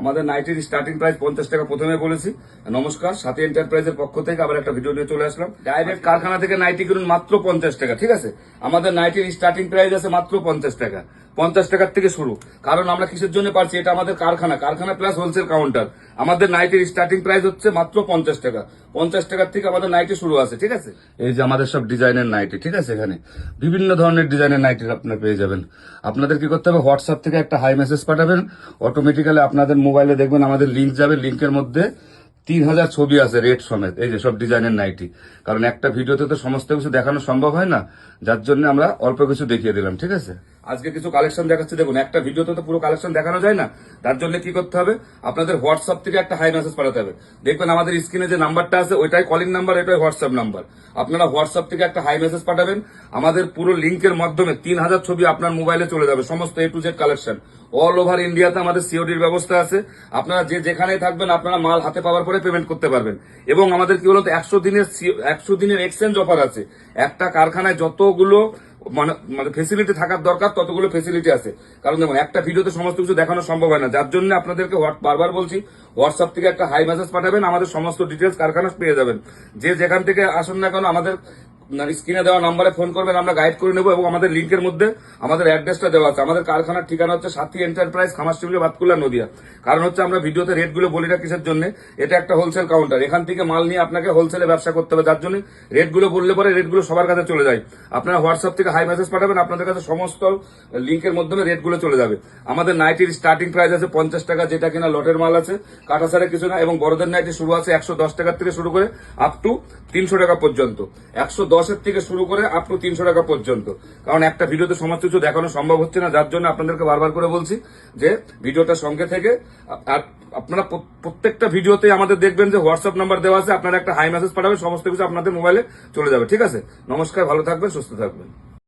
আমাদের নাইটির starting price 50 টাকা প্রথমে বলেছি। নমস্কার, সাথী এন্টারপ্রাইজের পক্ষ থেকে আবার একটা ভিডিও নিয়ে চলে আসলাম। ডাইরেক্ট কারখানা থেকে নাইটি কিনুন মাত্র 50 টাকা, ঠিক আছে। আমাদের নাইটির স্টার্টিং প্রাইস আছে মাত্র 50 টাকা, 50 টাকার থেকে শুরু। কারণ আমরা কিসের জন্য পারছি, এটা আমাদের কারখানা প্লাস হোলসেল কাউন্টার। আমাদের নাইটির স্টার্টিং প্রাইস হচ্ছে মাত্র 50 টাকা, 50 টাকার থেকে আমাদের নাইটি শুরু আছে, ঠিক আছে। এই যে আমাদের সব ডিজাইনের নাইটি, ঠিক আছে। এখানে বিভিন্ন ধরনের ডিজাইনের নাইটি আপনারা পেয়ে যাবেন। আপনাদের কি করতে হবে, হোয়াটসঅ্যাপ থেকে একটা হাই মেসেজ পাঠাবেন, অটোমেটিক্যালি আপনাদের মোবাইলে দেখবেন আমাদের লিঙ্ক যাবে, লিঙ্কের মধ্যে 3000 ছবি আছে রেট সমেত। এই যে সব ডিজাইনের নাইটি, কারণ একটা ভিডিওতে তো সমস্ত কিছু দেখানো সম্ভব হয় না, যার জন্য আমরা অল্প কিছু দেখিয়ে দিলাম, ঠিক আছে। আজকে কিছু কালেকশন দেখাচ্ছি, দেখুন। একটা ভিডিওতে তো পুরো কালেকশন দেখানো যায় না, তার জন্য কি করতে হবে, আপনাদের হোয়াটসঅ্যাপ থেকে একটা হাই মেসেজ পাঠাতে হবে। দেখবেন আমাদের স্ক্রিনে যে নাম্বারটা আছে ওইটাই কলিং নাম্বার, এটাই হোয়াটসঅ্যাপ নাম্বার। আপনারা হোয়াটসঅ্যাপ থেকে একটা হাই মেসেজ পাঠাবেন, আমাদের পুরো লিঙ্কের মাধ্যমে 3000 ছবি আপনার মোবাইলে চলে যাবে, সমস্ত A to Z collection. All over ইন্ডিয়াতে আমাদের সিওডির ব্যবস্থা আছে। আপনারা যে যেখানেই থাকবেন আপনারা মাল হাতে পাওয়ার পরে পেমেন্ট করতে পারবেন। এবং আমাদের কি বলতো 100 দিনের এক্সচেঞ্জ অফার আছে। একটা কারখানায় যতগুলো মানে ফেসিলিটি থাকার দরকার ততগুলো ফেসিলিটি আছে। কারণ যেমন একটা ভিডিওতে সমস্ত কিছু দেখানো সম্ভব হয় না, যার জন্য আপনাদেরকে বারবার বলছি, হোয়াটসঅ্যাপ থেকে একটা হাই মেসেজ পাঠাবেন, আমাদের সমস্ত ডিটেলস কারখানা পেয়ে যাবেন। যে যেখান থেকে আসুন না কেন আমাদের স্ক্রিনে দেওয়া নাম্বারে ফোন করবেন, আমরা গাইড করে নেবো। এবং আমাদের লিঙ্কের মধ্যে আমাদের অ্যাড্রেসটা দেওয়া আছে। আমাদের কারখানার ঠিকানা হচ্ছে সাথী এন্টারপ্রাইজ, খামারশিবলি, ভাতকুলা, নদিয়া। কারণ হচ্ছে আমরা ভিডিওতে রেটগুলো বলি না কিসের জন্য, এটা একটা হোলসেল কাউন্টার, এখান থেকে মাল নিয়ে আপনাকে হোলসেলে ব্যবসা করতে হবে, যার জন্য রেটগুলো বললে পরে রেটগুলো সবার কাছে চলে যায়। আপনারা হোয়াটসঅ্যাপ থেকে হাই মেসেজ পাঠাবেন, আপনাদের কাছে সমস্ত লিঙ্কের মাধ্যমে রেটগুলো চলে যাবে। আমাদের নাইটির স্টার্টিং প্রাইস আছে 50 টাকা, যেটা কিনা লটের মাল আছে, কাটা ছাড়া কিছু না। এবং বড়দের নাইটি শুরু আছে 110 টাকার থেকে শুরু করে আপ টু 300 টাকা পর্যন্ত, 110-এর থেকে শুরু করে আপ টু 300 টাকা পর্যন্ত। কারণ একটা ভিডিওতে সমস্ত কিছু দেখানো সম্ভব হচ্ছে না, যার জন্য আপনাদেরকে বারবার করে বলছি যে ভিডিওটা সঙ্গে থেকে। আর আপনারা প্রত্যেকটা ভিডিওতে আমাদের দেখবেন যে হোয়াটসঅ্যাপ নাম্বার দেওয়া আছে, আপনারা একটা হাই মেসেজ পাঠাবেন, সমস্ত কিছু আপনাদের মোবাইলে চলে যাবে, ঠিক আছে। নমস্কার, ভালো থাকবেন, সুস্থ থাকবেন।